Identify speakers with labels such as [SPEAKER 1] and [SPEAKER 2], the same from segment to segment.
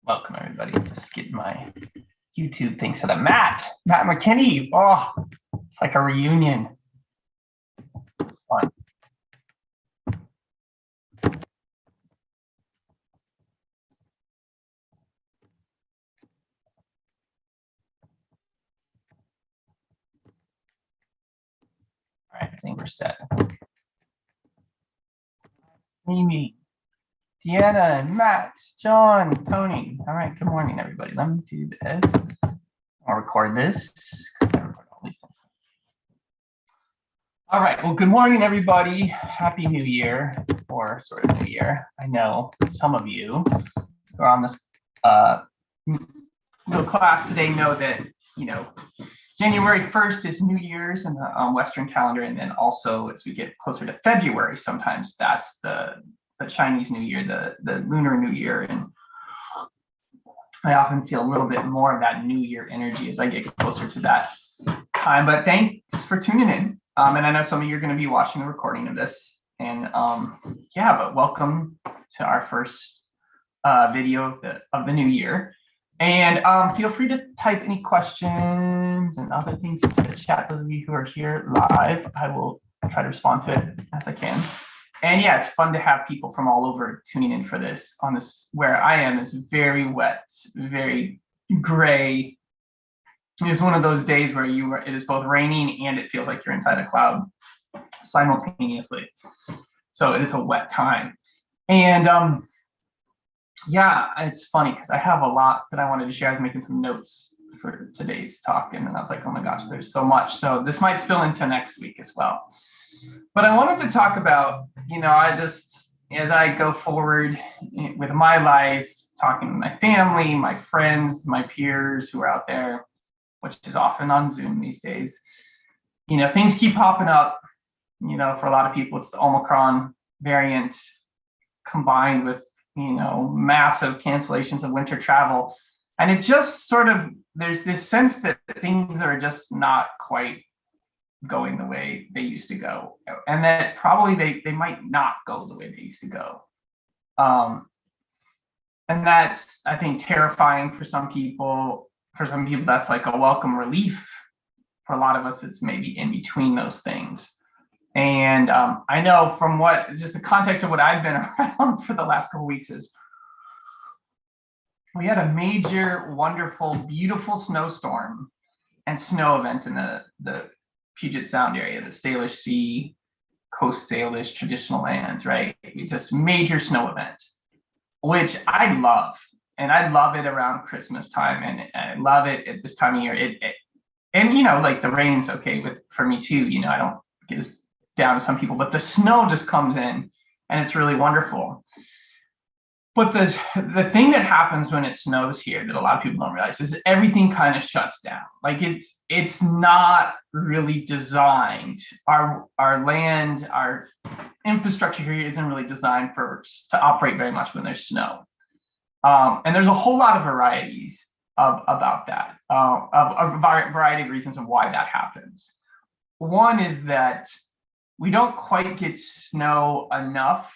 [SPEAKER 1] Welcome everybody. Just getting my YouTube thing set up. Matt McKinney. Oh, it's like a reunion. It's fun. All right, I think we're set. Mimi, Deanna, Matt, John, Tony. All right, good morning, everybody. Let me do this. I'll record this because I record all these things. All right, well, good morning, everybody. Happy New Year, or sort of New Year. I know some of you who are on this little class today know that, January 1st is New Year's in the Western calendar, and then also as we get closer to February, sometimes that's the Chinese New Year, the Lunar New Year, and I often feel a little bit more of that New Year energy as I get closer to that time. But thanks for tuning in, and I know some of you are going to be watching the recording of this, and yeah, but welcome to our first video of the new year. And feel free to type any questions and other things into the chat. Those of you who are here live, I will try to respond to it as I can. And yeah, it's fun to have people from all over tuning in for this. On this, where I am is very wet, very gray. It's one of those days where it is both raining and it feels like you're inside a cloud simultaneously. So it is a wet time. And yeah, it's funny because I have a lot that I wanted to share. I was making some notes for today's talk, and then I was like, oh my gosh, there's so much. So this might spill into next week as well. But I wanted to talk about, I just, as I go forward with my life, talking to my family, my friends, my peers who are out there, which is often on Zoom these days, things keep popping up. For a lot of people, it's the Omicron variant combined with massive cancellations of winter travel. And it just sort of, there's this sense that things are just not quite going the way they used to go. And that probably they might not go the way they used to go. And that's, I think, terrifying for some people. For some people, that's like a welcome relief. For a lot of us, it's maybe in between those things. And I know from just the context of what I've been around for the last couple of weeks is we had a major, wonderful, beautiful snowstorm and snow event in the Puget Sound area, the Salish Sea, Coast Salish traditional lands, right? Just major snow event, which I love. And I love it around Christmas time, and I love it at this time of year. And like the rain's okay for me too. I don't get as down to some people, but the snow just comes in and it's really wonderful. But the thing that happens when it snows here that a lot of people don't realize is that everything kind of shuts down. Like it's not really designed. Our land, our infrastructure here isn't really designed to operate very much when there's snow. And there's a whole lot of varieties about that, of a variety of reasons of why that happens. One is that we don't quite get snow enough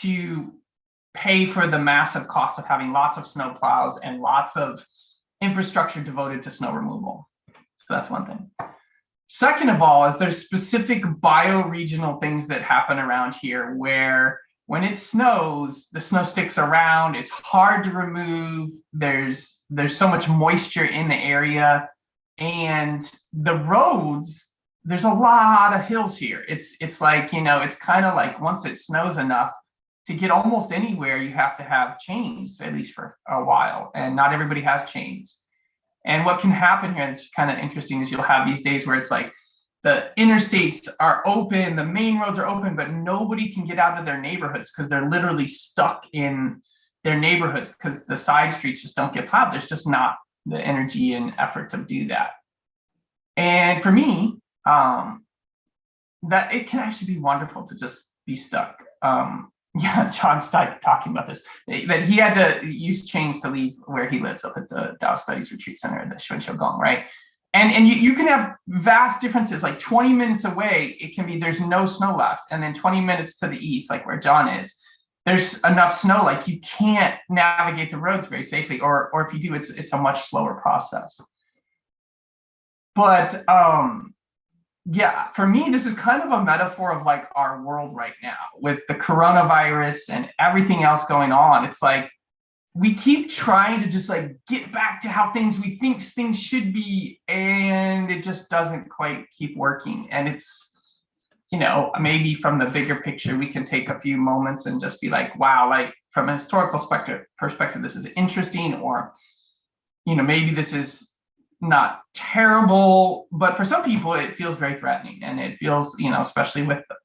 [SPEAKER 1] to pay for the massive cost of having lots of snow plows and lots of infrastructure devoted to snow removal. So that's one thing. Second of all, is there's specific bioregional things that happen around here where when it snows, the snow sticks around, it's hard to remove, there's so much moisture in the area, and the roads, there's a lot of hills here. It's like, it's kind of like once it snows enough to get almost anywhere, you have to have chains, at least for a while, and not everybody has chains. And what can happen here, that's kind of interesting, is you'll have these days where it's like the interstates are open, the main roads are open, but nobody can get out of their neighborhoods because they're literally stuck in their neighborhoods because the side streets just don't get plowed. There's just not the energy and effort to do that. And for me, that it can actually be wonderful to just be stuck. Yeah, John's talking about this, that he had to use chains to leave where he lives up at the Tao Studies Retreat Center in the Xuanqiu Gong, right? And you can have vast differences, like 20 minutes away, it can be there's no snow left. And then 20 minutes to the east, like where John is, there's enough snow, like you can't navigate the roads very safely, or if you do, it's a much slower process. But yeah, for me, this is kind of a metaphor of like our world right now with the coronavirus and everything else going on. It's like we keep trying to just like get back to how we think things should be, and it just doesn't quite keep working. And it's, maybe from the bigger picture, we can take a few moments and just be like, wow, like from a historical perspective, this is interesting, or, maybe this is not terrible, but for some people it feels very threatening, and it feels, especially with the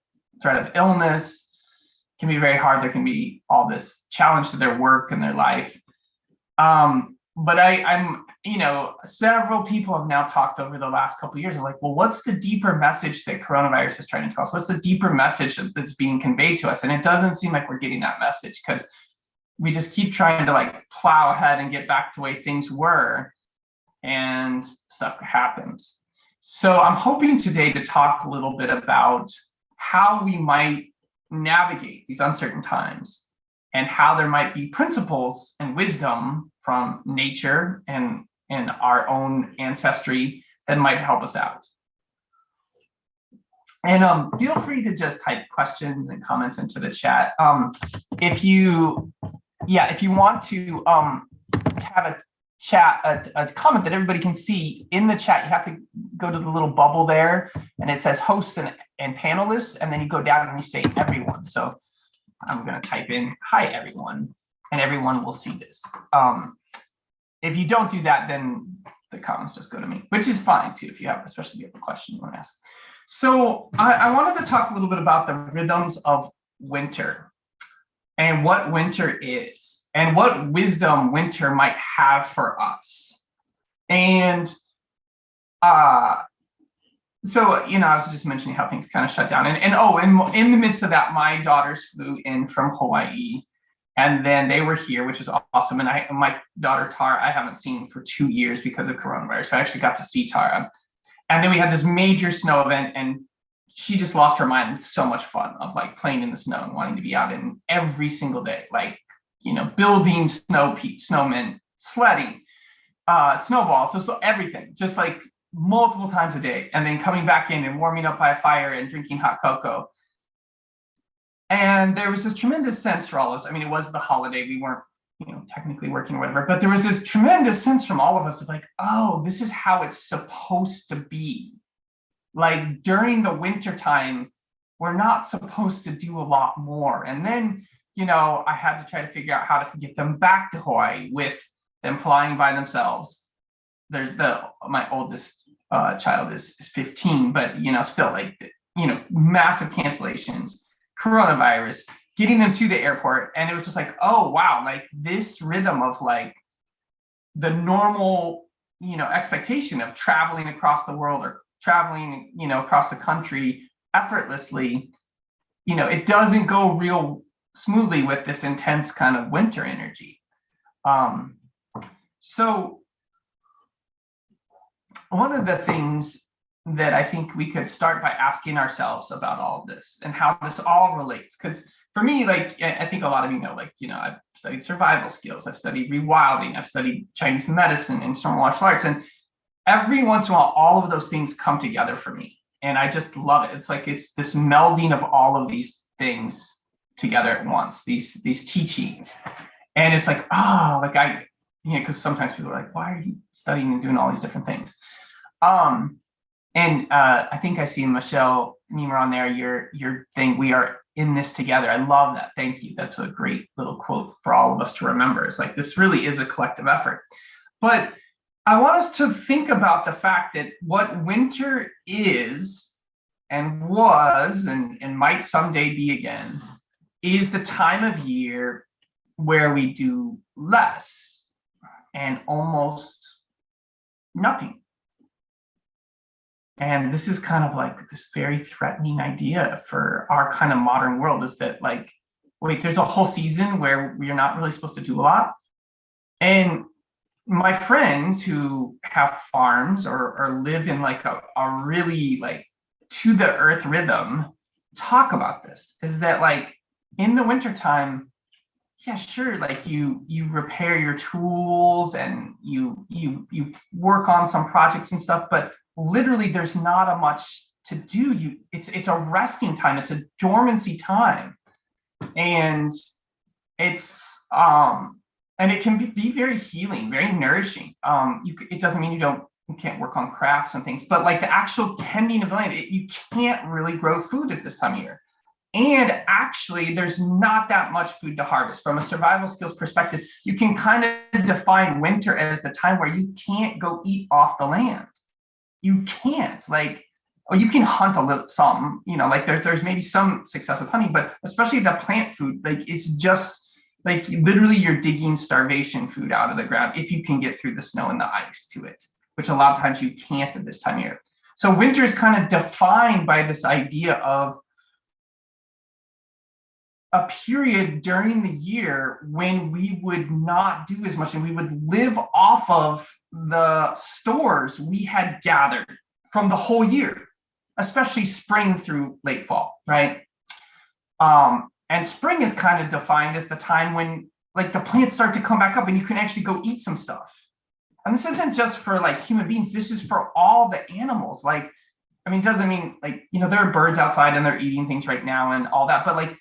[SPEAKER 1] threat of illness, can be very hard. There can be all this challenge to their work and their life. But I'm, several people have now talked over the last couple of years are like, well, what's the deeper message that coronavirus is trying to tell us? What's the deeper message that's being conveyed to us? And it doesn't seem like we're getting that message, because we just keep trying to like plow ahead and get back to the way things were, and stuff happens. So I'm hoping today to talk a little bit about how we might navigate these uncertain times, and how there might be principles and wisdom from nature and our own ancestry that might help us out. And feel free to just type questions and comments into the chat. If you want to have a chat, a comment that everybody can see in the chat, you have to go to the little bubble there, and it says hosts and panelists, and then you go down and you say everyone. So I'm going to type in hi everyone, and everyone will see this. If you don't do that, then the comments just go to me, which is fine too, if you have, especially if you have a question you want to ask. So I wanted to talk a little bit about the rhythms of winter, and what winter is, and what wisdom winter might have for us. And so, I was just mentioning how things kind of shut down. And in the midst of that, my daughters flew in from Hawaii, and then they were here, which is awesome. And my daughter Tara, I haven't seen for 2 years because of coronavirus. So I actually got to see Tara. And then we had this major snow event, and she just lost her mind with so much fun of like playing in the snow and wanting to be out in every single day, like, building snowmen, sledding, snowballs, so everything, just like multiple times a day, and then coming back in and warming up by a fire and drinking hot cocoa. And there was this tremendous sense for all of us. I mean, it was the holiday. We weren't, technically working or whatever, but there was this tremendous sense from all of us of like, oh, this is how it's supposed to be. Like during the winter time, we're not supposed to do a lot more. And then, I had to try to figure out how to get them back to Hawaii with them flying by themselves. There's my oldest child is 15, but still like, massive cancellations, coronavirus, getting them to the airport. And it was just like, oh wow, like this rhythm of like the normal, expectation of traveling across the world, or traveling, across the country effortlessly, it doesn't go real smoothly with this intense kind of winter energy. So one of the things that I think we could start by asking ourselves about all of this and how this all relates, because for me, like, I think a lot of I've studied survival skills, I've studied rewilding, I've studied Chinese medicine and some martial arts, and every once in a while, all of those things come together for me, and I just love it. It's like it's this melding of all of these things together at once, these teachings, and it's like, because sometimes people are like, why are you studying and doing all these different things? And I think I see Michelle Niemer on there, your thing, we are in this together. I love that. Thank you. That's a great little quote for all of us to remember. It's like, this really is a collective effort. But I want us to think about the fact that what winter is and was and might someday be again is the time of year where we do less and almost nothing. And this is kind of like this very threatening idea for our kind of modern world, is that like, wait, there's a whole season where we're not really supposed to do a lot. And my friends who have farms or live in like a really like to the earth rhythm talk about this, is that like in the wintertime, yeah, sure, like you repair your tools and you work on some projects and stuff, but literally there's not a much to do. It's a resting time, it's a dormancy time. And it's and it can be very healing, very nourishing. It doesn't mean you can't work on crafts and things, but like the actual tending of the land, you can't really grow food at this time of year. And actually, there's not that much food to harvest. From a survival skills perspective, you can kind of define winter as the time where you can't go eat off the land. You can't, like, or you can hunt a little, some, like there's maybe some success with hunting, but especially the plant food, like it's just like literally you're digging starvation food out of the ground if you can get through the snow and the ice to it, which a lot of times you can't at this time of year. So winter is kind of defined by this idea of a period during the year when we would not do as much and we would live off of the stores we had gathered from the whole year, especially spring through late fall, right? And spring is kind of defined as the time when like the plants start to come back up and you can actually go eat some stuff. And this isn't just for like human beings, this is for all the animals. Like, I mean, it doesn't mean like, there are birds outside and they're eating things right now and all that, but like,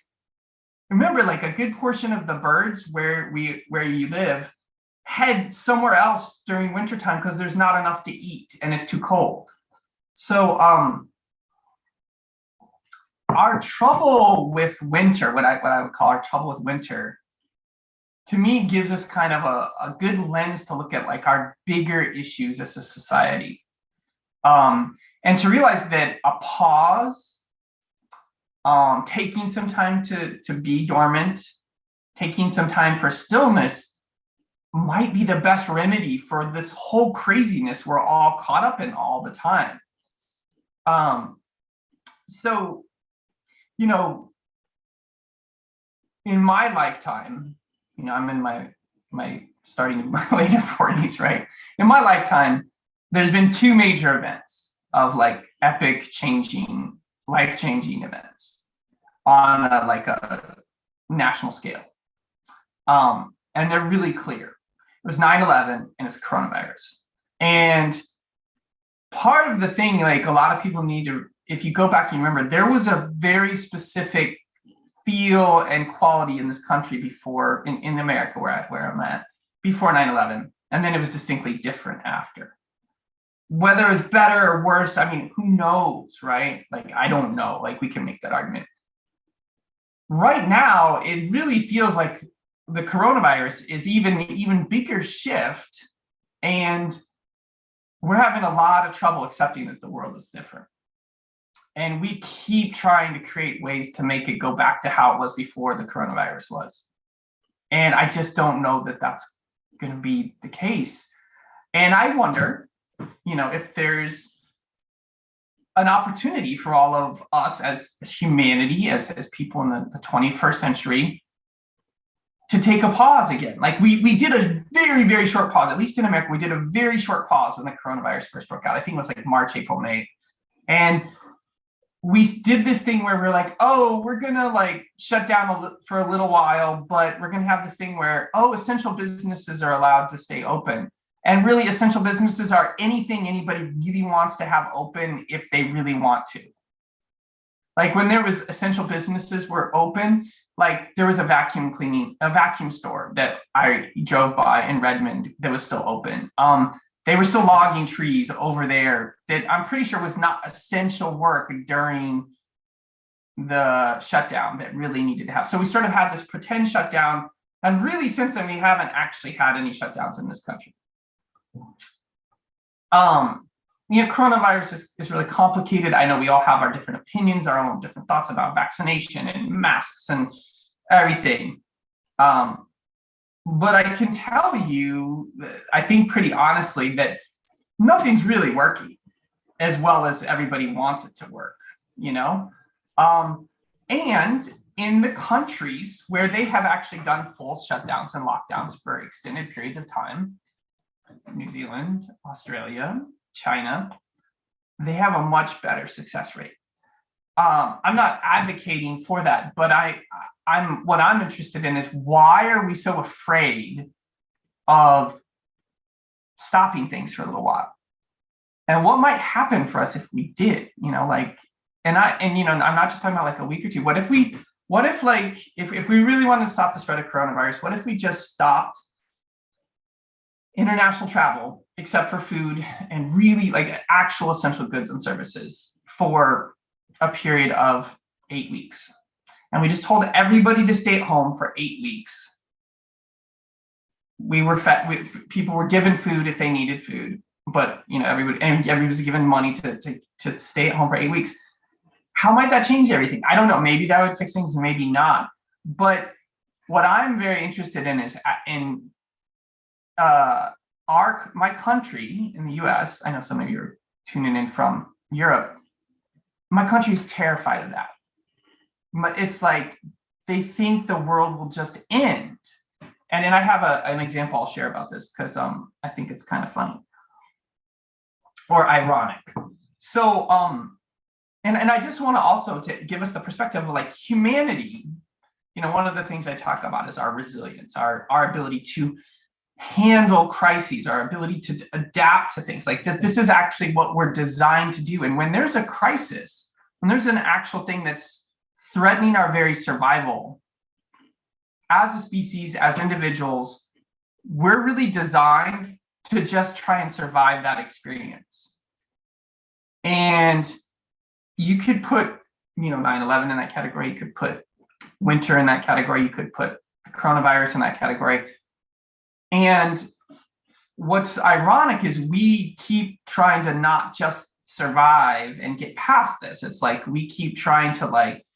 [SPEAKER 1] remember, like a good portion of the birds where you live head somewhere else during wintertime because there's not enough to eat and it's too cold. So our trouble with winter, what I would call our trouble with winter, to me gives us kind of a good lens to look at like our bigger issues as a society. And to realize that a pause, taking some time to be dormant, taking some time for stillness might be the best remedy for this whole craziness we're all caught up in all the time. So, in my lifetime, I'm in my starting my later 40s, right? In my lifetime, there's been two major events of like epic changing, life-changing events on a national scale. And they're really clear. It was 9/11 and it's coronavirus. And part of the thing, like a lot of people need to, if you go back and remember, there was a very specific feel and quality in this country before, in America where I'm at, before 9/11. And then it was distinctly different after. Whether it was better or worse, I mean, who knows, right? Like, I don't know, like we can make that argument. Right now, it really feels like the coronavirus is even bigger shift, and we're having a lot of trouble accepting that the world is different. And we keep trying to create ways to make it go back to how it was before the coronavirus was. And I just don't know that that's going to be the case. And I wonder, if there's an opportunity for all of us as humanity, as people in the 21st century, to take a pause again. Like we did a very, very short pause, at least in America, we did a very short pause when the coronavirus first broke out. I think it was like March, April, May. And we did this thing where we're like, oh, we're gonna like shut down for a little while, but we're gonna have this thing where, oh, essential businesses are allowed to stay open. And really essential businesses are anything anybody really wants to have open if they really want to. Like when there was essential businesses were open, like there was a vacuum store that I drove by in Redmond that was still open. They were still logging trees over there that I'm pretty sure was not essential work during the shutdown that really needed to have. So we sort of had this pretend shutdown. And really since then, we haven't actually had any shutdowns in this country. Coronavirus is really complicated. I know we all have our different opinions, our own different thoughts about vaccination and masks and everything. But I can tell you, I think pretty honestly, that nothing's really working as well as everybody wants it to work, And in the countries where they have actually done full shutdowns and lockdowns for extended periods of time, New Zealand, Australia, China, they have a much better success rate. I'm not advocating for that, but what I'm interested in is why are we so afraid of stopping things for a little while? And what might happen for us if we did, like, and I'm not just talking about like a week or two. What if like, if we really want to stop the spread of coronavirus, what if we just stopped international travel, except for food and really like actual essential goods and services for a period of 8 weeks? And we just told everybody to stay at home for 8 weeks. We were fed, people were given food if they needed food, but everybody was given money to stay at home for 8 weeks. How might that change everything? I don't know. Maybe that would fix things, maybe not. But what I'm very interested in is in my country in the US. I know some of you are tuning in from Europe. My country is terrified of that. It's like they think the world will just end. And then I have an example I'll share about this because I think it's kind of funny or ironic. So and I just want to also to give us the perspective of like humanity. One of the things I talk about is our resilience, our ability to handle crises, our ability to adapt to things like that. This is actually what we're designed to do. And when there's a crisis, when there's an actual thing that's threatening our very survival, as a species, as individuals, we're really designed to just try and survive that experience. And you could put, 9/11 in that category. You could put winter in that category. You could put coronavirus in that category. And what's ironic is we keep trying to not just survive and get past this. It's like we keep trying to like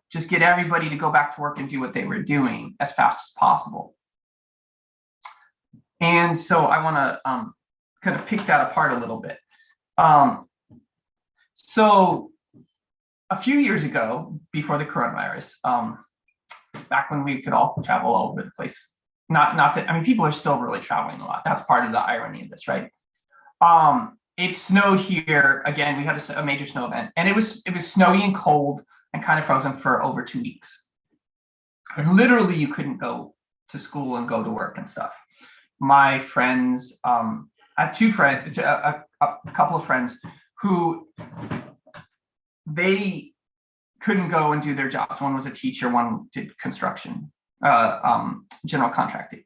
[SPEAKER 1] just get everybody to go back to work and do what they were doing as fast as possible. And so I want to kind of pick that apart a little bit. So a few years ago, before the coronavirus, back when we could all travel all over the place, not that, I mean, people are still really traveling a lot. That's part of the irony of this, right? It snowed here again. We had a major snow event, and it was snowy and cold and kind of frozen for over 2 weeks. And literally, you couldn't go to school and go to work and stuff. My friends, I have two friends, a couple of friends who they couldn't go and do their jobs. One was a teacher, one did construction, general contracting.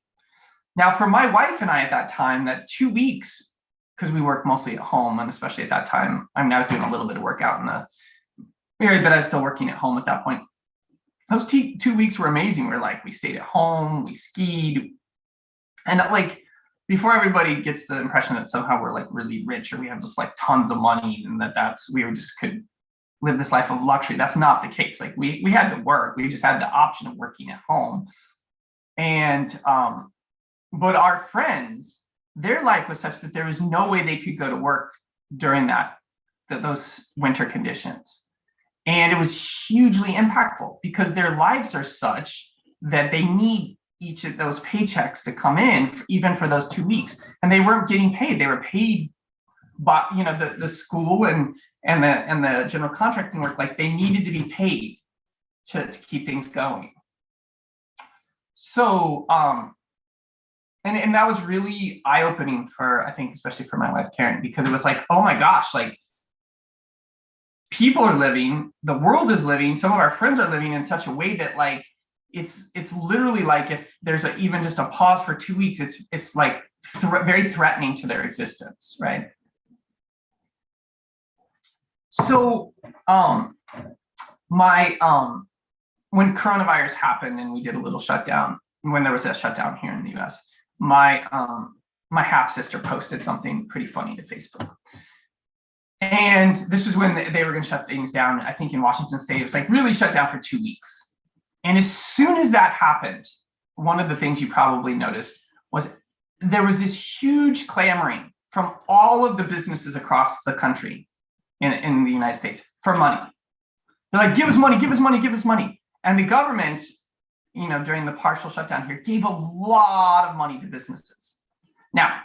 [SPEAKER 1] Now, for my wife and I at that time, that 2 weeks, because we work mostly at home, and especially at that time, I mean, I was doing a little bit of work out in the area, but I was still working at home at that point. Those 2 weeks were amazing. We stayed at home, we skied, and like, before everybody gets the impression that somehow we're like really rich or we have just like tons of money and we could live this life of luxury. That's not the case. Like we had to work. We just had the option of working at home. And but our friends, their life was such that there was no way they could go to work during those winter conditions. And it was hugely impactful because their lives are such that they need each of those paychecks to come in, even for those 2 weeks. And they weren't getting paid. They were paid by, the school and the general contracting work, like they needed to be paid to keep things going. So, and that was really eye-opening for, I think, especially for my wife, Karen, because it was like, oh my gosh, like people are living, the world is living, some of our friends are living in such a way that like, it's literally like if there's even just a pause for 2 weeks, it's like very threatening to their existence, right? So when coronavirus happened and we did a little shutdown, when there was a shutdown here in the US, my half sister posted something pretty funny to Facebook. And this was when they were going to shut things down. I think in Washington State, it was like really shut down for 2 weeks. And as soon as that happened, one of the things you probably noticed was there was this huge clamoring from all of the businesses across the country in the United States for money. They're like, give us money, give us money, give us money. And the government, during the partial shutdown here, gave a lot of money to businesses. Now,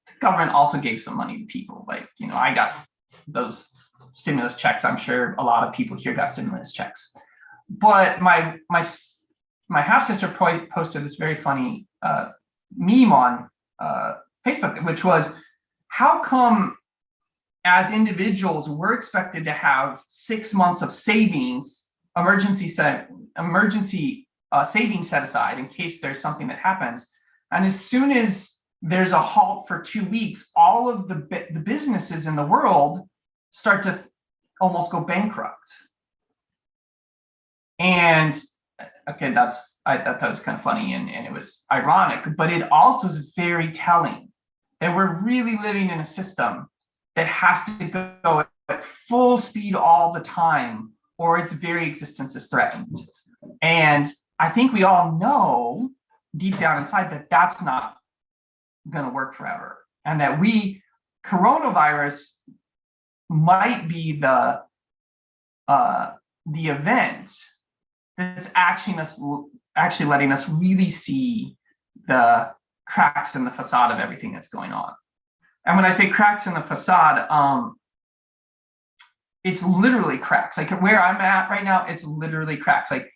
[SPEAKER 1] the government also gave some money to people. Like, I got those stimulus checks. I'm sure a lot of people here got stimulus checks. But my half sister posted this very funny meme on Facebook, which was, how come as individuals we're expected to have 6 months of savings, emergency savings set aside in case there's something that happens, and as soon as there's a halt for 2 weeks, all of the businesses in the world start to almost go bankrupt. And okay, I thought that was kind of funny, and it was ironic, but it also is very telling that we're really living in a system that has to go at full speed all the time, or its very existence is threatened. And I think we all know deep down inside that that's not going to work forever, and that coronavirus might be the event that's actually letting us really see the cracks in the facade of everything that's going on. And when I say cracks in the facade, it's literally cracks. Like where I'm at right now, it's literally cracks. Like,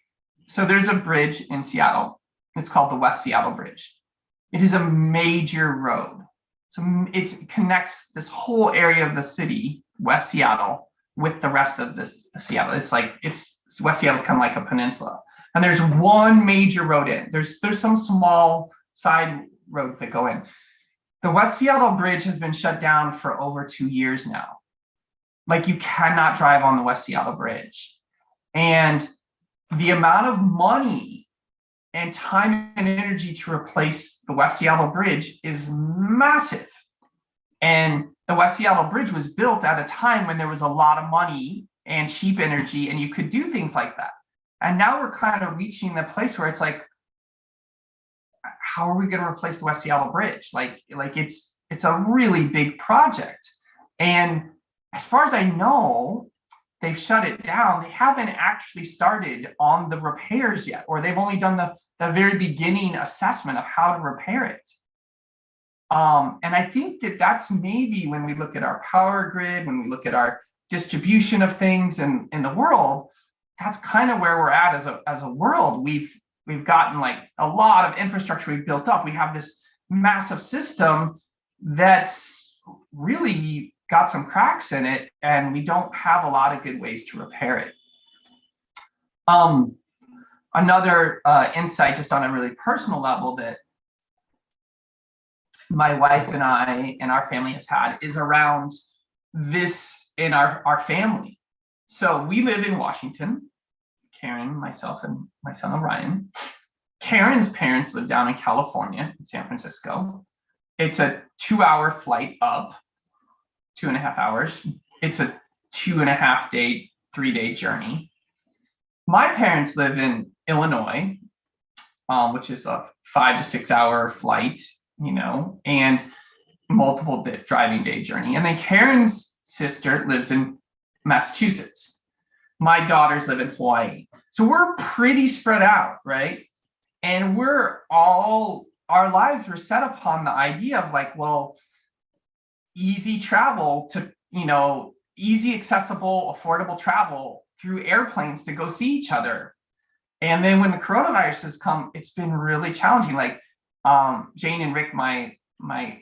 [SPEAKER 1] so there's a bridge in Seattle. It's called the West Seattle Bridge. It is a major road. So it connects this whole area of the city, West Seattle, with the rest of this Seattle. West Seattle's kind of like a peninsula. And there's one major road in. There's some small side roads that go in. The West Seattle Bridge has been shut down for over 2 years now. Like, you cannot drive on the West Seattle Bridge. And the amount of money and time and energy to replace the West Seattle Bridge is massive. And the West Seattle Bridge was built at a time when there was a lot of money and cheap energy, and you could do things like that. And now we're kind of reaching the place where it's like, how are we going to replace the West Seattle Bridge? Like it's a really big project. And as far as I know, they've shut it down. They haven't actually started on the repairs yet, or they've only done the very beginning assessment of how to repair it. And I think that's maybe when we look at our power grid, when we look at our distribution of things in the world, that's kind of where we're at as a world. We've gotten like a lot of infrastructure we've built up. We have this massive system that's really got some cracks in it, and we don't have a lot of good ways to repair it. Another insight, just on a really personal level, that my wife and I and our family has had is around this in our family. So we live in Washington, Karen, myself, and my son Orion. Karen's parents live down in California, in San Francisco. It's a 2-hour flight up, 2.5 hours. It's a 2.5 day, 3-day journey. My parents live in Illinois, which is a 5 to 6 hour flight, and multiple driving day journey. And then Karen's sister lives in Massachusetts. My daughters live in Hawaii. So we're pretty spread out, right? And our lives were set upon the idea of like, well, easy travel to, easy, accessible, affordable travel through airplanes to go see each other. And then when the coronavirus has come, it's been really challenging. Like Jane and Rick, my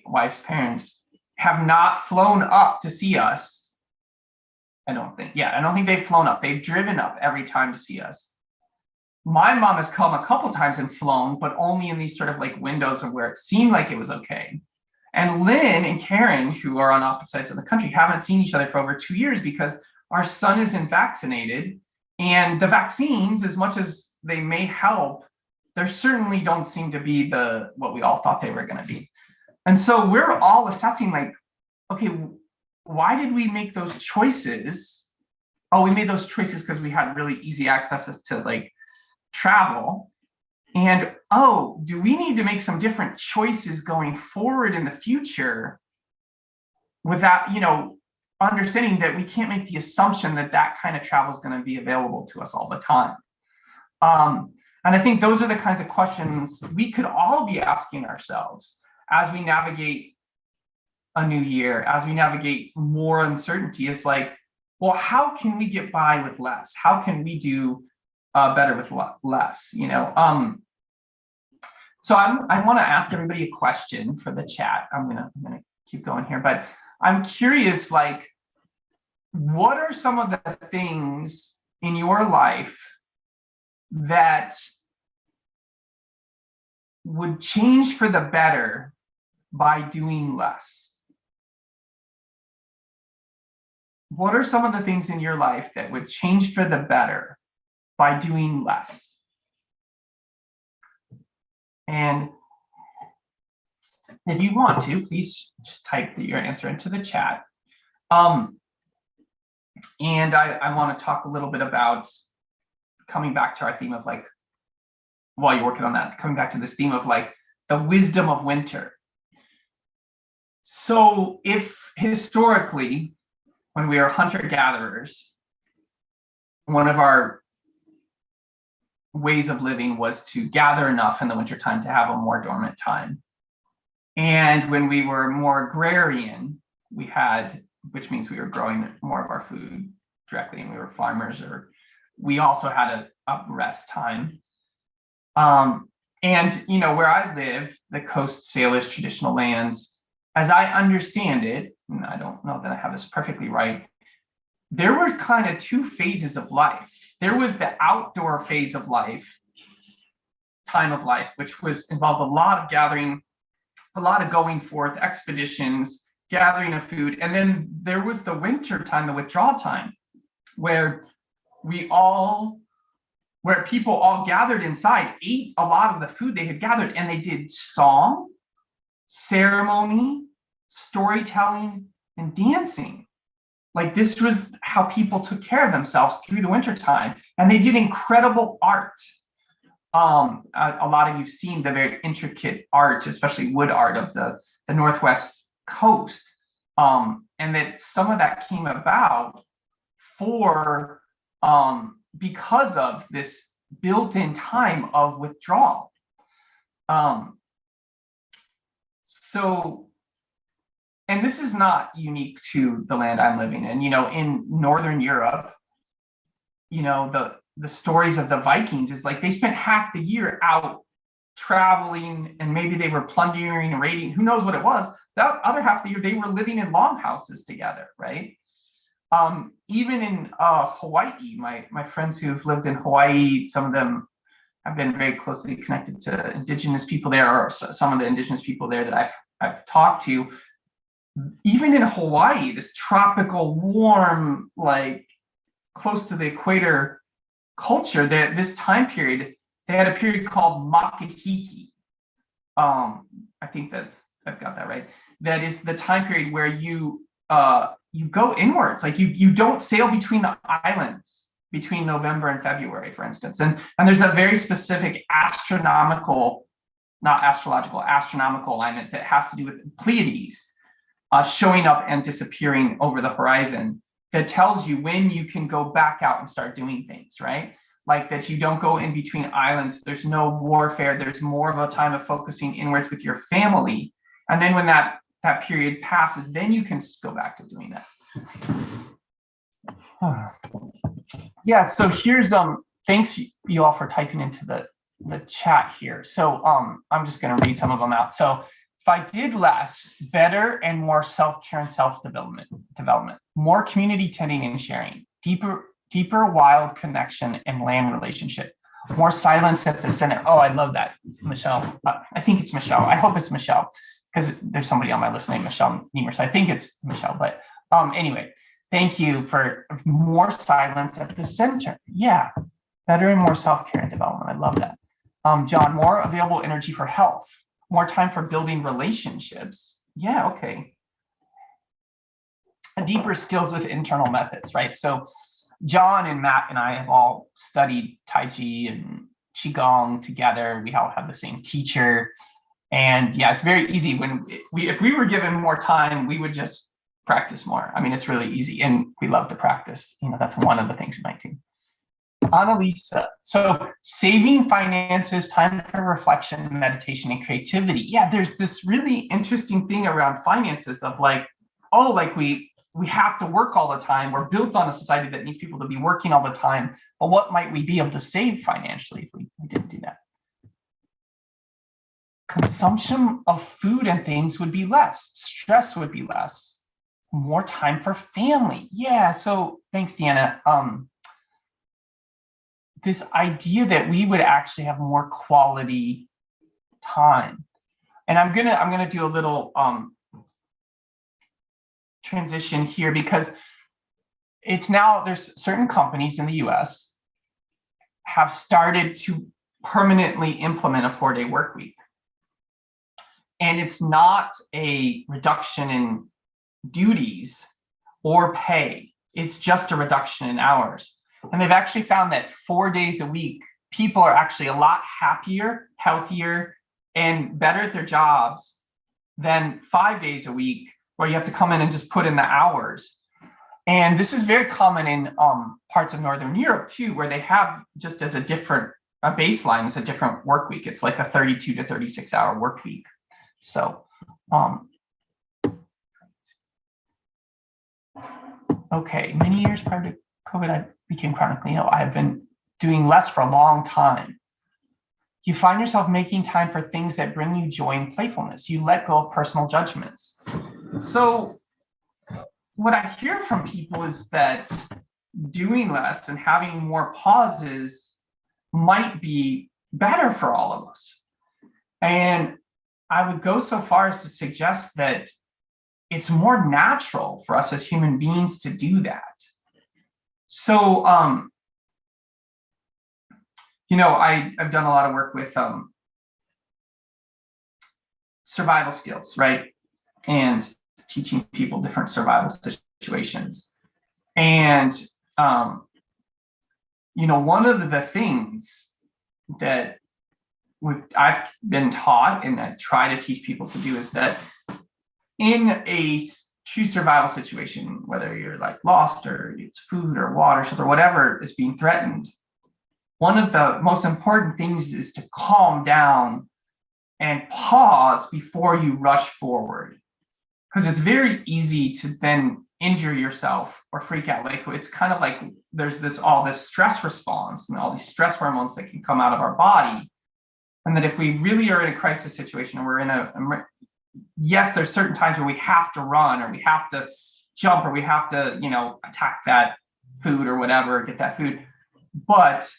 [SPEAKER 1] wife's parents, have not flown up to see us. I don't think they've flown up. They've driven up every time to see us. My mom has come a couple times and flown, but only in these sort of like windows of where it seemed like it was okay. And Lynn and Karen, who are on opposite sides of the country, haven't seen each other for over 2 years because our son isn't vaccinated. And the vaccines, as much as they may help, they certainly don't seem to be what we all thought they were going to be. And so we're all assessing like, okay, why did we make those choices? Oh, we made those choices because we had really easy access to like travel. And oh, do we need to make some different choices going forward in the future without, understanding that we can't make the assumption that kind of travel is going to be available to us all the time. And I think those are the kinds of questions we could all be asking ourselves as we navigate a new year, as we navigate more uncertainty. It's like, well, how can we get by with less? How can we do better with less? So I want to ask everybody a question for the chat. I'm gonna keep going here, but I'm curious, like, what are some of the things in your life that would change for the better by doing less? What are some of the things in your life that would change for the better by doing less? And if you want to, please type your answer into the chat. And I want to talk a little bit about coming back to our theme of, like, while you're working on that, coming back to this theme of, like, the wisdom of winter. So if historically, when we are hunter-gatherers, one of our ways of living was to gather enough in the wintertime to have a more dormant time. And when we were more agrarian, we had, which means we were growing more of our food directly and we were farmers, or we also had a rest time. And where I live, the Coast Salish traditional lands, as I understand it, and I don't know that I have this perfectly right, there were kind of two phases of life. There was the outdoor phase of life, time of life, which involved a lot of gathering, a lot of going forth, expeditions, gathering of food. And then there was the winter time, the withdrawal time, where people all gathered inside, ate a lot of the food they had gathered, and they did song, ceremony, storytelling, and dancing. Like, this was how people took care of themselves through the wintertime. And they did incredible art. A lot of you've seen the very intricate art, especially wood art of the Northwest coast. And that some of that came about because of this built-in time of withdrawal. And this is not unique to the land I'm living in. In Northern Europe, the stories of the Vikings is like they spent half the year out traveling, and maybe they were plundering and raiding, who knows what it was. That other half of the year, they were living in longhouses together, right? Even in Hawaii, my friends who've lived in Hawaii, some of them have been very closely connected to indigenous people there, or some of the indigenous people there that I've talked to. Even in Hawaii, this tropical, warm, like close to the equator culture, this time period, they had a period called Makahiki. I think I've got that right. That is the time period where you go inwards. Like you don't sail between the islands between November and February, for instance. And there's a very specific astronomical alignment that has to do with Pleiades showing up and disappearing over the horizon, that tells you when you can go back out and start doing things, right? Like that you don't go in between islands. There's no warfare. There's more of a time of focusing inwards with your family. And then when that period passes, then you can go back to doing that. Yeah, so here's thanks you all for typing into the chat here. So I'm just going to read some of them out. So if I did less, better and more self-care and self-development, more community tending and sharing, deeper wild connection and land relationship, more silence at the center. Oh, I love that, Michelle. I think it's Michelle. I hope it's Michelle, because there's somebody on my list named Michelle Niemer, so I think it's Michelle. But anyway, thank you for more silence at the center. Yeah, better and more self-care and development. I love that. John, more available energy for health, more time for building relationships. Yeah, okay. And deeper skills with internal methods, right? So John and Matt and I have all studied Tai Chi and Qigong together. We all have the same teacher. And yeah, it's very easy if we were given more time, we would just practice more. I mean, it's really easy, and we love to practice. That's one of the things we like to. Annalisa, so saving finances, time for reflection, meditation, and creativity. Yeah, there's this really interesting thing around finances of like, oh, like we we have to work all the time. We're built on a society that needs people to be working all the time. But what might we be able to save financially if we didn't do that? Consumption of food and things would be less. Stress would be less. More time for family. Yeah, so thanks, Deanna. This idea that we would actually have more quality time. And I'm gonna do a little transition here, because it's now, there's certain companies in the US have started to permanently implement a 4-day work week. And it's not a reduction in duties or pay. It's just a reduction in hours. And they've actually found that 4 days a week, people are actually a lot happier, healthier, and better at their jobs than 5 days a week, where you have to come in and just put in the hours. And this is very common in parts of Northern Europe too, where they have just as a baseline is a different work week. It's like a 32 to 36 hour work week. So, okay, many years prior to COVID, I became chronically ill. I have been doing less for a long time. You find yourself making time for things that bring you joy and playfulness. You let go of personal judgments. So what I hear from people is that doing less and having more pauses might be better for all of us. And I would go so far as to suggest that it's more natural for us as human beings to do that. So, I've done a lot of work with survival skills, right? And teaching people different survival situations. And, one of the things that I've been taught and I try to teach people to do is that in a true survival situation, whether you're like lost or it's food or water, shelter, whatever is being threatened, one of the most important things is to calm down and pause before you rush forward. Because it's very easy to then injure yourself or freak out. Like it's kind of like there's all this stress response and all these stress hormones that can come out of our body. And that if we really are in a crisis situation, or we're in yes, there's certain times where we have to run or we have to jump or we have to, attack that food or whatever, get that food. But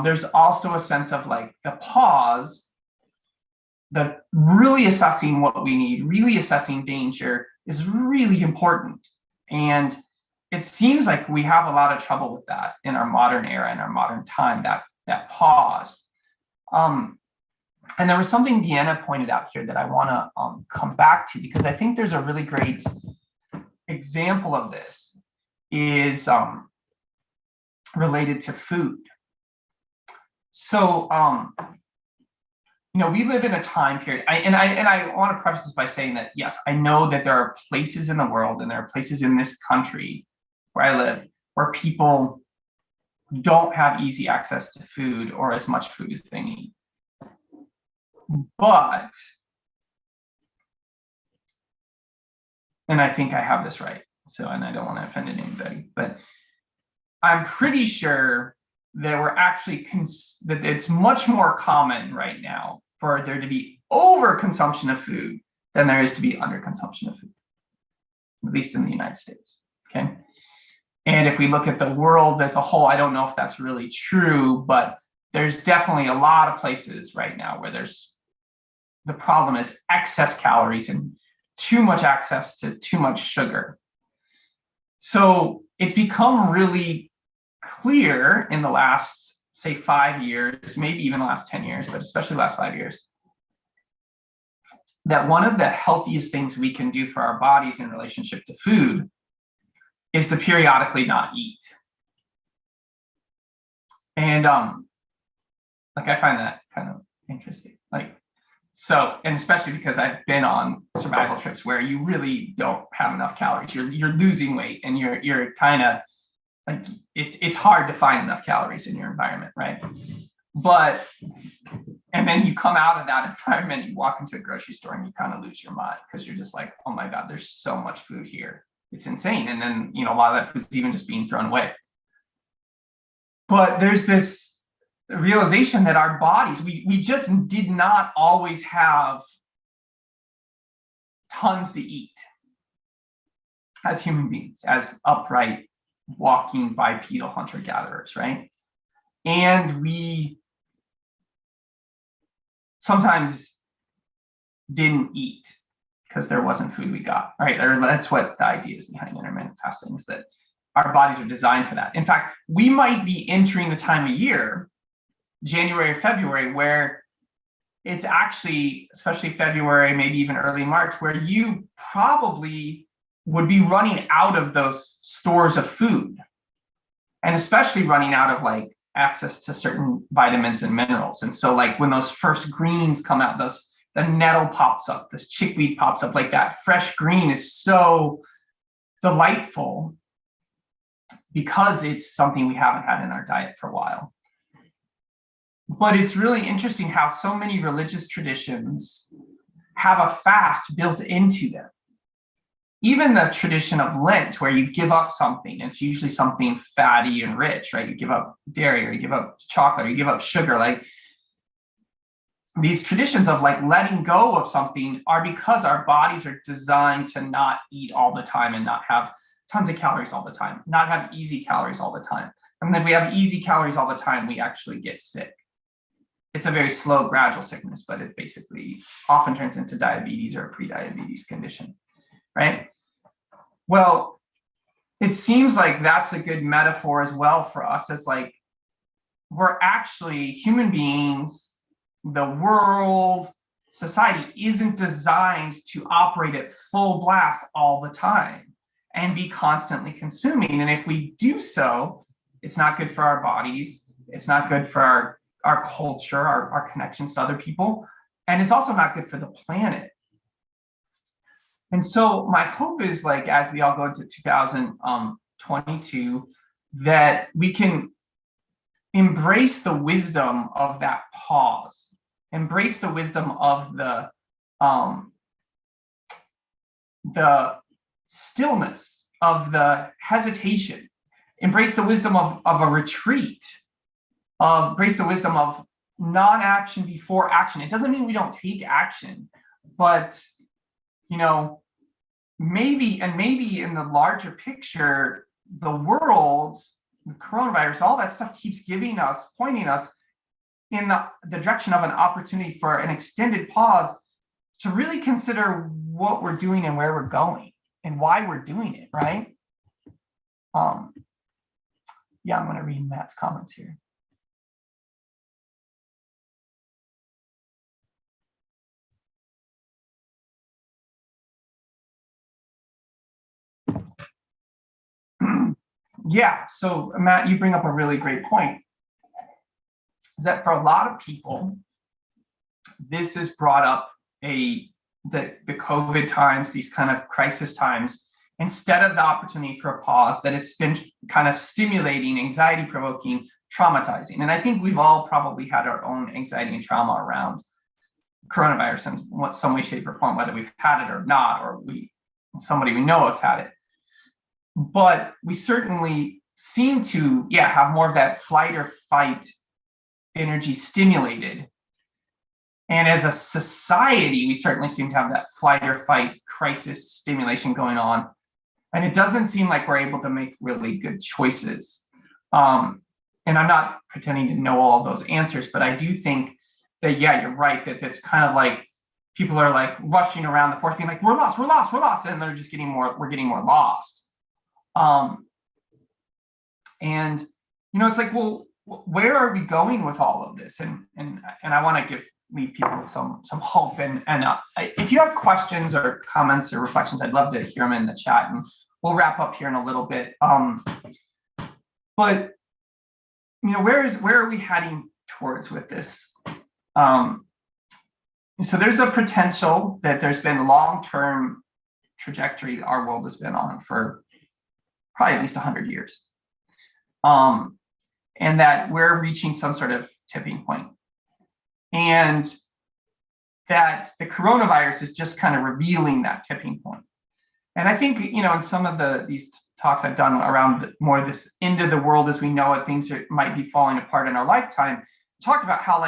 [SPEAKER 1] there's also a sense of like the pause, the really assessing what we need, really assessing danger is really important. And it seems like we have a lot of trouble with that in our modern era, in our modern time, that pause. And there was something Deanna pointed out here that I want to come back to, because I think there's a really great example of this is related to food. So, we live in a time period, and I want to preface this by saying that, yes, I know that there are places in the world and there are places in this country where I live where people don't have easy access to food or as much food as they need. But, and I think I have this right, and I don't want to offend anybody, but I'm pretty sure that we're actually, that it's much more common right now for there to be overconsumption of food than there is to be underconsumption of food, at least in the United States, okay? And if we look at the world as a whole, I don't know if that's really true, but there's definitely a lot of places right now where the problem is excess calories and too much access to too much sugar. So it's become really clear in the last, say, 5 years, maybe even the last 10 years, but especially the last 5 years, that one of the healthiest things we can do for our bodies in relationship to food is to periodically not eat. And I find that kind of interesting. So, and especially because I've been on survival trips where you really don't have enough calories. You're losing weight and you're kind of like, it's hard to find enough calories in your environment, right? And then you come out of that environment, you walk into a grocery store and you kind of lose your mind because you're just like, oh my God, there's so much food here. It's insane. And then, you know, a lot of that food's even just being thrown away. But there's this realization that our bodies, we just did not always have tons to eat as human beings, as upright, walking, bipedal hunter-gatherers, right? And we sometimes didn't eat because there wasn't food we got, right? Or that's what the idea is behind intermittent fasting, is that our bodies are designed for that. In fact, we might be entering the time of year, January or February, where it's actually, especially February, maybe even early March, where you probably would be running out of those stores of food, and especially running out of like access to certain vitamins and minerals. And so like when those first greens come out, the nettle pops up, this chickweed pops up, like that fresh green is so delightful because it's something we haven't had in our diet for a while. But it's really interesting how so many religious traditions have a fast built into them. Even the tradition of Lent, where you give up something, it's usually something fatty and rich, right? You give up dairy, or you give up chocolate, or you give up sugar. Like these traditions of like letting go of something are because our bodies are designed to not eat all the time and not have tons of calories all the time, not have easy calories all the time. And if we have easy calories all the time, we actually get sick. It's a very slow, gradual sickness, but it basically often turns into diabetes or a pre-diabetes condition, right? Well, it seems like that's a good metaphor as well for us, as like, we're actually human beings, the world, society isn't designed to operate at full blast all the time and be constantly consuming. And if we do so, it's not good for our bodies. It's not good for our culture, our connections to other people. And it's also not good for the planet. And so my hope is, like, as we all go into 2022, that we can embrace the wisdom of that pause, embrace the wisdom of the stillness, of the hesitation, embrace the wisdom of a retreat, embrace the wisdom of non-action before action. It doesn't mean we don't take action, but you know, maybe in the larger picture, the world, the coronavirus, all that stuff keeps pointing us in the direction of an opportunity for an extended pause to really consider what we're doing and where we're going and why we're doing it, right? Yeah, I'm going to read Matt's comments here. Yeah, so Matt, you bring up a really great point, is that for a lot of people, this has brought up the COVID times, these kind of crisis times, instead of the opportunity for a pause, that it's been kind of stimulating, anxiety provoking, traumatizing. And I think we've all probably had our own anxiety and trauma around coronavirus in some way, shape, or form, whether we've had it or not, or somebody we know has had it. But we certainly seem to, have more of that flight or fight energy stimulated. And as a society, we certainly seem to have that flight or fight crisis stimulation going on. And it doesn't seem like we're able to make really good choices. And I'm not pretending to know all of those answers, but I do think that, you're right, that it's kind of like people are like rushing around the forest being like, we're lost. And they're just we're getting more lost. And it's like, well, where are we going with all of this? And I want to leave people with some hope. And if you have questions or comments or reflections, I'd love to hear them in the chat, and we'll wrap up here in a little bit. But where are we heading towards with this? So there's a potential that there's been long-term trajectory our world has been on for probably at least 100 years. And that we're reaching some sort of tipping point. And that the coronavirus is just kind of revealing that tipping point. And I think, in some of these talks I've done around more this end of the world as we know it, things that might be falling apart in our lifetime, talked about how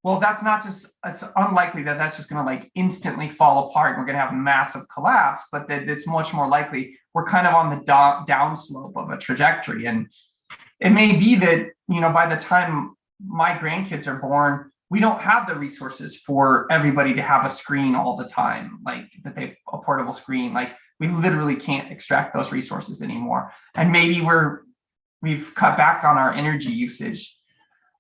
[SPEAKER 1] well, that's not just, it's unlikely that that's just going to instantly fall apart and we're going to have a massive collapse, but that it's much more likely we're kind of on the downslope of a trajectory. And it may be that, by the time my grandkids are born, we don't have the resources for everybody to have a screen all the time, that they a portable screen. We literally can't extract those resources anymore. And maybe we've cut back on our energy usage.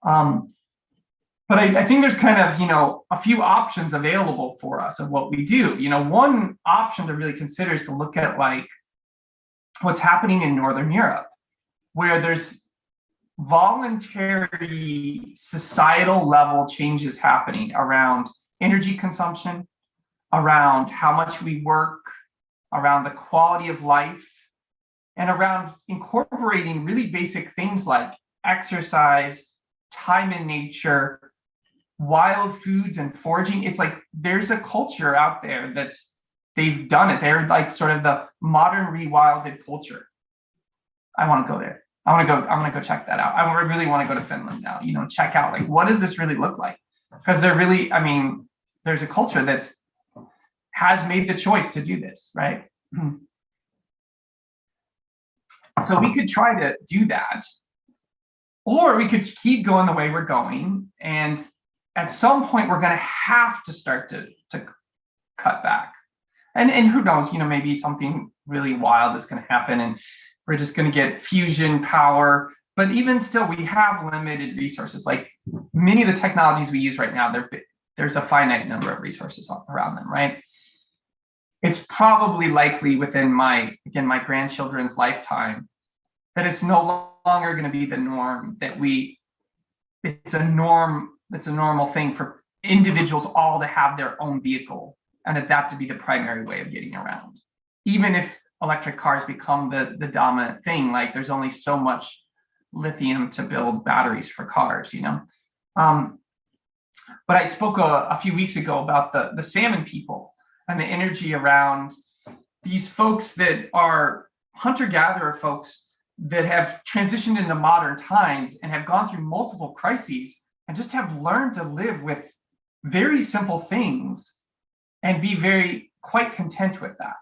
[SPEAKER 1] But I think there's kind of, a few options available for us of what we do. One option to really consider is to look at what's happening in Northern Europe, where there's voluntary societal level changes happening around energy consumption, around how much we work, around the quality of life, and around incorporating really basic things like exercise, time in nature, wild foods, and foraging. It's there's a culture out there they've done it. They're sort of the modern rewilded culture. I want to go there. I'm gonna go check that out. I really want to go to Finland now, check out what does this really look like? Because there's a culture has made the choice to do this, right? So we could try to do that, or we could keep going the way we're going, and at some point we're going to have to start to cut back. And who knows, maybe something really wild is going to happen and we're just going to get fusion power. But even still, we have limited resources. Many of the technologies we use right now, there's a finite number of resources around them, right? It's probably likely within my grandchildren's lifetime that it's no longer going to be the norm, it's a normal thing for individuals all to have their own vehicle, and that to be the primary way of getting around. Even if electric cars become the dominant thing, there's only so much lithium to build batteries for cars, But I spoke a few weeks ago about the salmon people and the energy around these folks that are hunter-gatherer folks that have transitioned into modern times and have gone through multiple crises and just have learned to live with very simple things and be quite content with that.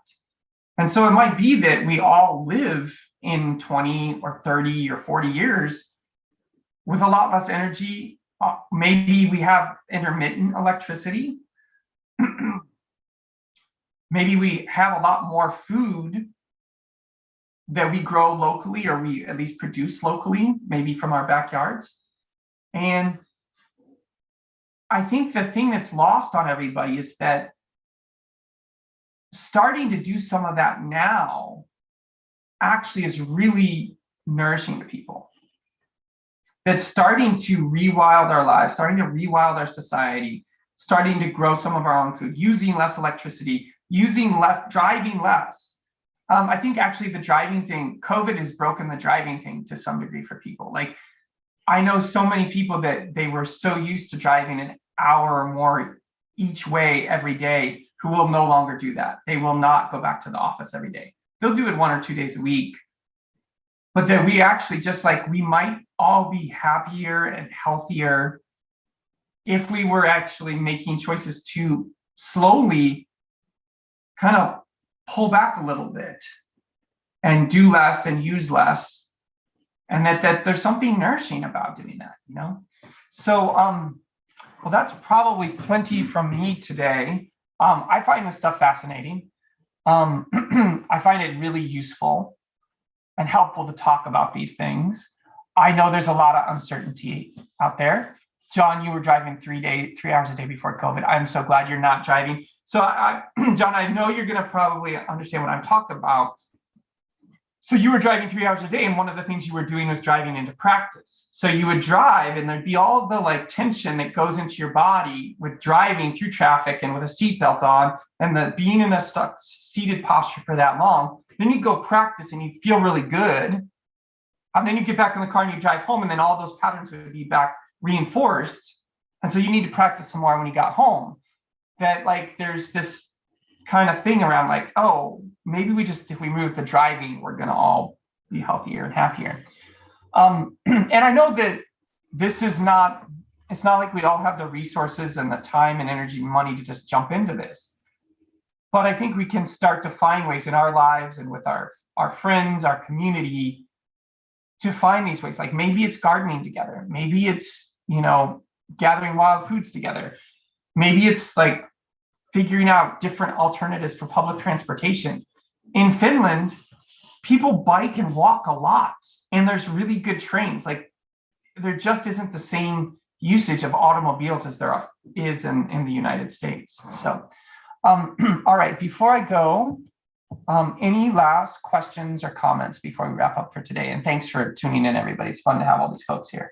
[SPEAKER 1] And so it might be that we all live in 20 or 30 or 40 years with a lot less energy. Maybe we have intermittent electricity. Maybe we have a lot more food that we grow locally, or we at least produce locally, maybe from our backyards. And I think the thing that's lost on everybody is that starting to do some of that now actually is really nourishing to people. That's starting to rewild our lives, starting to rewild our society, starting to grow some of our own food, using less electricity, driving less. I think actually the driving thing, COVID has broken the driving thing to some degree for people. I know so many people that they were so used to driving an hour or more each way every day who will no longer do that. They will not go back to the office every day. They'll do it 1 or 2 days a week. But that we actually we might all be happier and healthier if we were actually making choices to slowly kind of pull back a little bit and do less and use less. And that there's something nourishing about doing that, So, well, that's probably plenty from me today. I find this stuff fascinating. I find it really useful and helpful to talk about these things. I know there's a lot of uncertainty out there. John, you were driving 3 hours a day before COVID. I'm so glad you're not driving. So, John, I know you're going to probably understand what I'm talking about. So you were driving 3 hours a day, and one of the things you were doing was driving into practice. So you would drive, and there'd be all the tension that goes into your body with driving through traffic and with a seatbelt on, and the being in a stuck seated posture for that long. Then you'd go practice, and you'd feel really good. And then you get back in the car and you drive home, and then all those patterns would be back reinforced. And so you need to practice some more when you got home. That there's this kind of thing around like, oh, maybe if we move the driving, we're going to all be healthier and happier. And I know that it's not like we all have the resources and the time and energy and money to just jump into this. But I think we can start to find ways in our lives and with our friends, our community, to find these ways. Like maybe it's gardening together. Maybe it's, gathering wild foods together. Maybe it's like figuring out different alternatives for public transportation. In Finland, people bike and walk a lot, and there's really good trains. Like there just isn't the same usage of automobiles as there is in the United States. So, all right, before I go, any last questions or comments before we wrap up for today? And thanks for tuning in, everybody. It's fun to have all these folks here.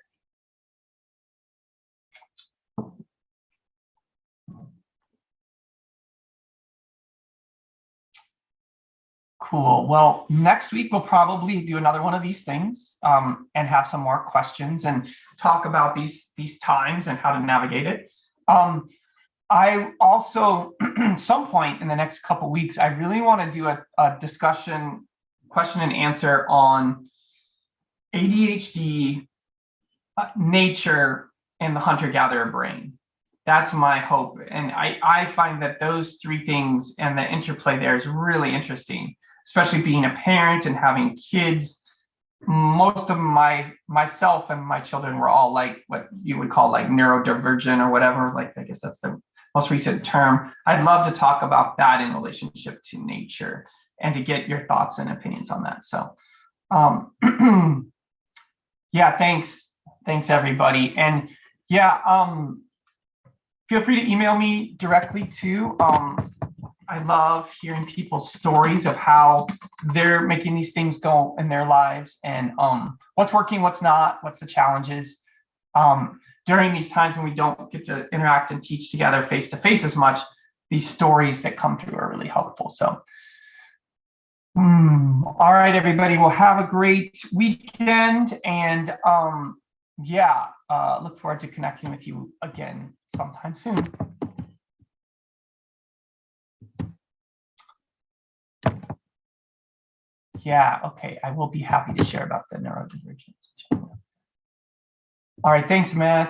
[SPEAKER 1] Cool. Well, next week we'll probably do another one of these things and have some more questions and talk about these times and how to navigate it. I also, some point in the next couple weeks, I really want to do a discussion, question and answer on ADHD, nature, and the hunter-gatherer brain. That's my hope. And I find that those three things and the interplay there is really interesting, especially being a parent and having kids. Most of myself and my children were all like what you would call like neurodivergent or whatever. Like, I guess that's the most recent term. I'd love to talk about that in relationship to nature and to get your thoughts and opinions on that. So yeah, thanks everybody. And yeah, feel free to email me directly too. I love hearing people's stories of how they're making these things go in their lives, and what's working, what's not, what's the challenges. During these times when we don't get to interact and teach together face to face as much, these stories that come through are really helpful. So, all right, everybody, well, have a great weekend, and yeah, look forward to connecting with you again sometime soon. Yeah, okay, I will be happy to share about the neurodivergence. All right, thanks, Matt.